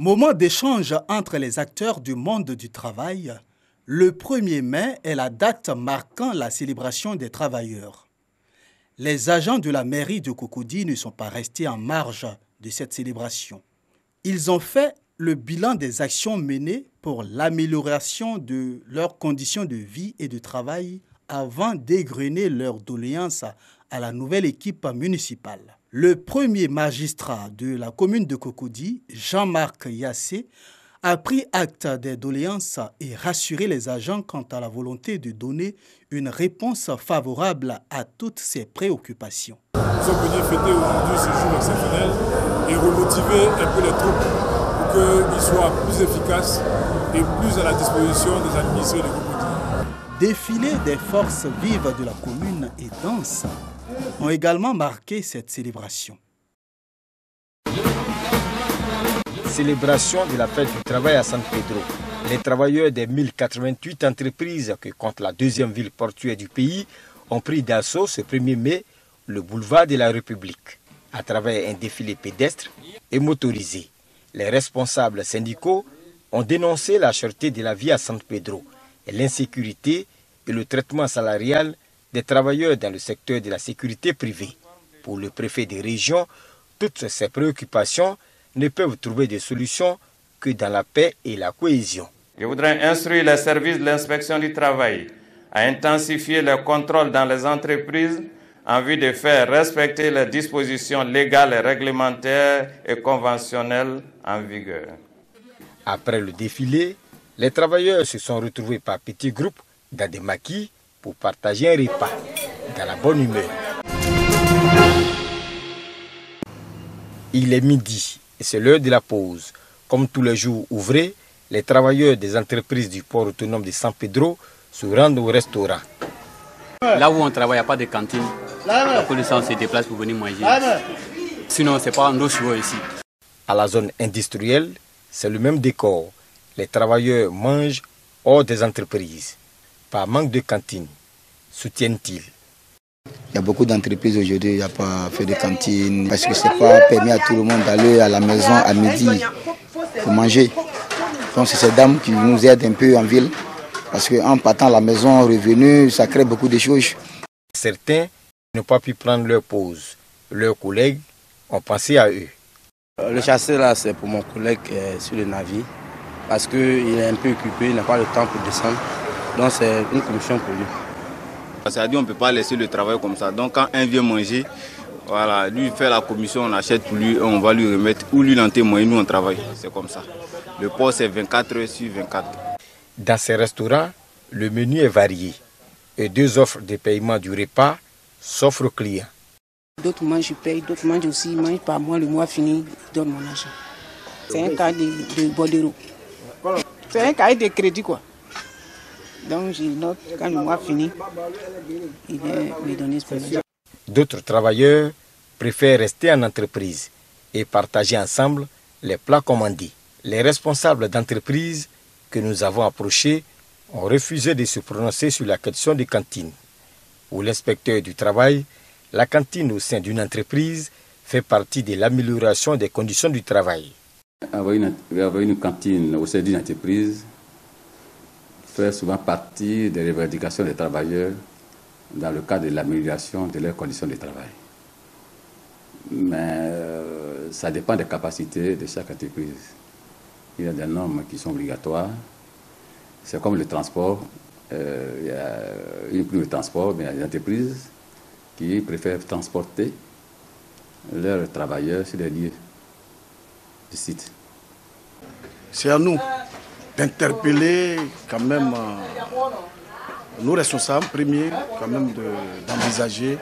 Moment d'échange entre les acteurs du monde du travail, le 1er mai est la date marquant la célébration des travailleurs. Les agents de la mairie de Cocody ne sont pas restés en marge de cette célébration. Ils ont fait le bilan des actions menées pour l'amélioration de leurs conditions de vie et de travail avant d'égrener leurs doléances à la nouvelle équipe municipale. Le premier magistrat de la commune de Cocody, Jean-Marc Yassé, a pris acte des doléances et rassuré les agents quant à la volonté de donner une réponse favorable à toutes ces préoccupations. Nous sommes venus fêter aujourd'hui ce jour exceptionnel et remotiver un peu les troupes pour qu'ils soient plus efficaces et plus à la disposition des administrés de Cocody. Défilé des forces vives de la commune et danse ont également marqué cette célébration. Célébration de la fête du travail à San Pedro. Les travailleurs des 1088 entreprises que compte la deuxième ville portuaire du pays ont pris d'assaut ce 1er mai le boulevard de la République à travers un défilé pédestre et motorisé. Les responsables syndicaux ont dénoncé la cherté de la vie à San Pedro et l'insécurité et le traitement salarial des travailleurs dans le secteur de la sécurité privée. Pour le préfet de région, toutes ces préoccupations ne peuvent trouver de solution que dans la paix et la cohésion. Je voudrais instruire les services de l'inspection du travail à intensifier le contrôle dans les entreprises en vue de faire respecter les dispositions légales, réglementaires et conventionnelles en vigueur. Après le défilé, les travailleurs se sont retrouvés par petits groupes dans des maquis pour partager un repas dans la bonne humeur. Il est midi et c'est l'heure de la pause. Comme tous les jours ouvrés, les travailleurs des entreprises du port autonome de San Pedro se rendent au restaurant. Là où on travaille, il n'y a pas de cantine. La police se déplace pour venir manger. Sinon, ce n'est pas un eau ici. À la zone industrielle, c'est le même décor. Les travailleurs mangent hors des entreprises. Par manque de cantine, soutiennent-ils. Il y a beaucoup d'entreprises aujourd'hui, il n'y a pas fait de cantine parce que ce n'est pas permis à tout le monde d'aller à la maison à midi pour manger. Donc c'est ces dames qui nous aident un peu en ville parce qu'en partant à la maison, revenu, ça crée beaucoup de choses. Certains n'ont pas pu prendre leur pause. Leurs collègues ont pensé à eux. Le chasseur là, c'est pour mon collègue sur le navire parce qu'il est un peu occupé, il n'a pas le temps pour descendre. Donc c'est une commission pour lui. C'est-à-dire on ne peut pas laisser le travail comme ça. Donc quand un vient manger, voilà, lui fait la commission, on achète pour lui, on va lui remettre ou lui l'en témoigner, nous on travaille. C'est comme ça. Le poste c'est 24 heures sur 24. Dans ces restaurants, le menu est varié et 2 offres de paiement du repas s'offrent aux clients. D'autres mangent, je paye, d'autres mangent aussi, ils mangent par mois, le mois fini, ils donnent mon argent. C'est un cas de bordereau. C'est un cas de crédit quoi. Donc je note quand le mois finit, il vient me donner ce argent. D'autres travailleurs préfèrent rester en entreprise et partager ensemble les plats commandés. Les responsables d'entreprise que nous avons approchés ont refusé de se prononcer sur la question des cantines. Pour l'inspecteur du travail, la cantine au sein d'une entreprise fait partie de l'amélioration des conditions du travail. Avoir une cantine au sein d'une entreprise fait souvent partie des revendications des travailleurs dans le cadre de l'amélioration de leurs conditions de travail. Mais ça dépend des capacités de chaque entreprise. Il y a des normes qui sont obligatoires. C'est comme le transport. Il y a une prime de transport, mais il y a des entreprises qui préfèrent transporter leurs travailleurs sur les lieux du site. C'est à nous d'interpeller quand même nos responsables premiers, quand même d'envisager,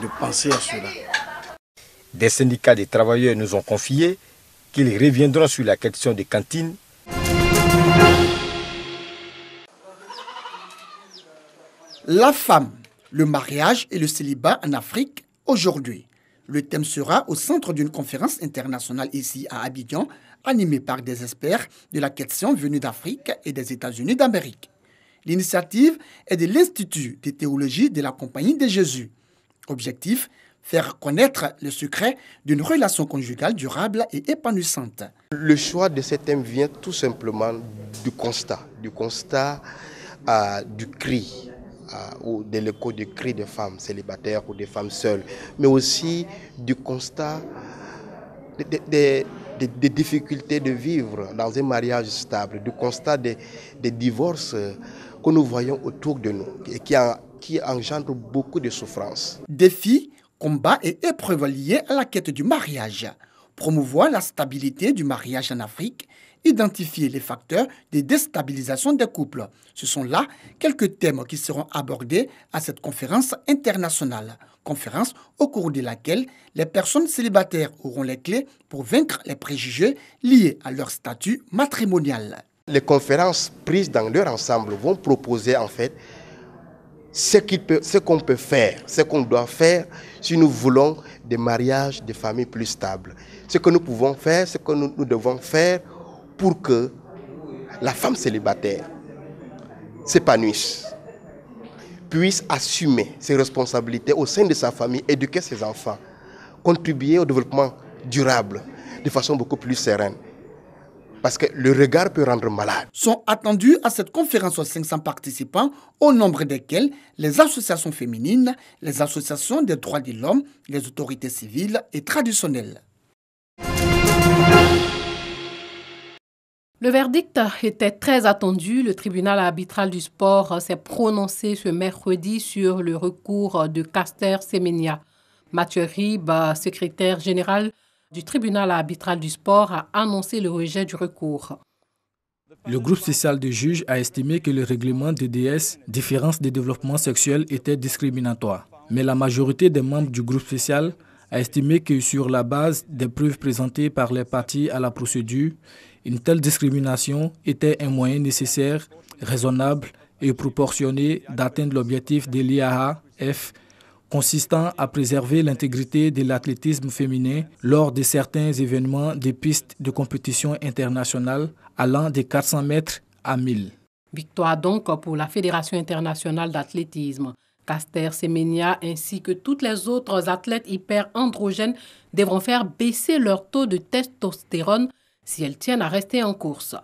de penser à cela. Des syndicats des travailleurs nous ont confié qu'ils reviendront sur la question des cantines. La femme, le mariage et le célibat en Afrique aujourd'hui. Le thème sera au centre d'une conférence internationale ici à Abidjan, animée par des experts de la question venue d'Afrique et des États-Unis d'Amérique. L'initiative est de l'Institut de théologie de la Compagnie de Jésus. Objectif, faire connaître le secret d'une relation conjugale durable et épanouissante. Le choix de ce thème vient tout simplement du constat du cri, ou de l'écho du cri des femmes célibataires ou des femmes seules, mais aussi du constat des difficultés de vivre dans un mariage stable, du constat des divorces que nous voyons autour de nous et qui engendrent beaucoup de souffrances. Défis, combats et épreuves liées à la quête du mariage. Promouvoir la stabilité du mariage en Afrique, identifier les facteurs de déstabilisation des couples. Ce sont là quelques thèmes qui seront abordés à cette conférence internationale. Conférence au cours de laquelle les personnes célibataires auront les clés pour vaincre les préjugés liés à leur statut matrimonial. Les conférences prises dans leur ensemble vont proposer en fait ce qu'on peut faire, ce qu'on doit faire si nous voulons des mariages, des familles plus stables. Ce que nous pouvons faire, ce que nous devons faire pour que la femme célibataire s'épanouisse, puisse assumer ses responsabilités au sein de sa famille, éduquer ses enfants, contribuer au développement durable de façon beaucoup plus sereine. Parce que le regard peut rendre malade. Sont attendus à cette conférence 500 participants, au nombre desquels les associations féminines, les associations des droits de l'homme, les autorités civiles et traditionnelles. Le verdict était très attendu. Le tribunal arbitral du sport s'est prononcé ce mercredi sur le recours de Caster Semenya. Mathieu Rib, secrétaire général du tribunal arbitral du sport, a annoncé le rejet du recours. Le groupe spécial de juges a estimé que le règlement DDS, différence de développement sexuel, était discriminatoire. Mais la majorité des membres du groupe spécial a estimé que sur la base des preuves présentées par les parties à la procédure, une telle discrimination était un moyen nécessaire, raisonnable et proportionné d'atteindre l'objectif de l'IAAF consistant à préserver l'intégrité de l'athlétisme féminin lors de certains événements des pistes de compétition internationale allant de 400 mètres à 1000. Victoire donc pour la Fédération internationale d'athlétisme. Caster Semenya ainsi que toutes les autres athlètes hyperandrogènes devront faire baisser leur taux de testostérone si elles tiennent à rester en course.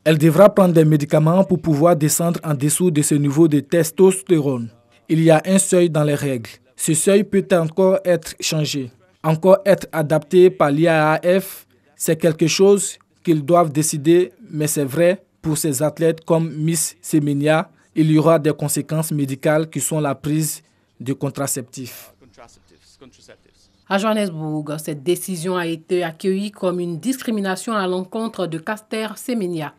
Elle devra prendre des médicaments pour pouvoir descendre en dessous de ce niveau de testostérone. Il y a un seuil dans les règles. Ce seuil peut encore être changé, encore être adapté par l'IAAF. C'est quelque chose qu'ils doivent décider, mais c'est vrai, pour ces athlètes comme Miss Semenya, il y aura des conséquences médicales qui sont la prise de contraceptifs. À Johannesburg, cette décision a été accueillie comme une discrimination à l'encontre de Caster Semenya.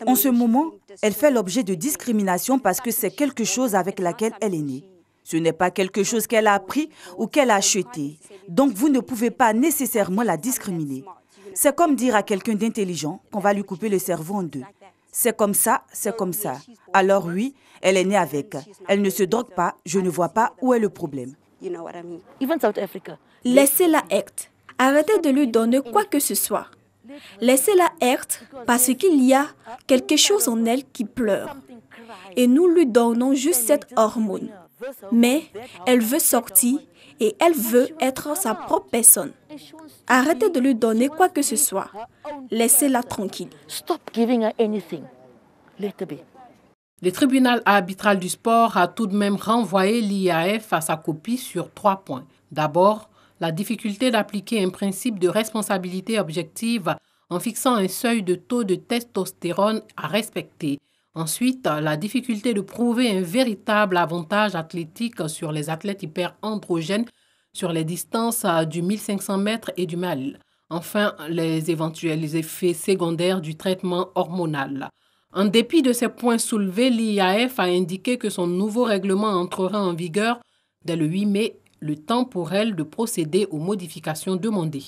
En ce moment, elle fait l'objet de discrimination parce que c'est quelque chose avec laquelle elle est née. Ce n'est pas quelque chose qu'elle a appris ou qu'elle a acheté. Donc vous ne pouvez pas nécessairement la discriminer. C'est comme dire à quelqu'un d'intelligent qu'on va lui couper le cerveau en deux. C'est comme ça, c'est comme ça. Alors oui, elle est née avec. Elle ne se drogue pas, je ne vois pas où est le problème. Laissez-la être. Arrêtez de lui donner quoi que ce soit. Laissez-la être parce qu'il y a quelque chose en elle qui pleure. Et nous lui donnons juste cette hormone. Mais elle veut sortir et elle veut être sa propre personne. Arrêtez de lui donner quoi que ce soit. Laissez-la tranquille. Le tribunal arbitral du sport a tout de même renvoyé l'IAAF à sa copie sur 3 points. D'abord, la difficulté d'appliquer un principe de responsabilité objective en fixant un seuil de taux de testostérone à respecter. Ensuite, la difficulté de prouver un véritable avantage athlétique sur les athlètes hyperandrogènes sur les distances du 1500 mètres et du 1000. Enfin, les éventuels effets secondaires du traitement hormonal. En dépit de ces points soulevés, l'IAAF a indiqué que son nouveau règlement entrera en vigueur dès le 8 mai, le temps pour elle de procéder aux modifications demandées.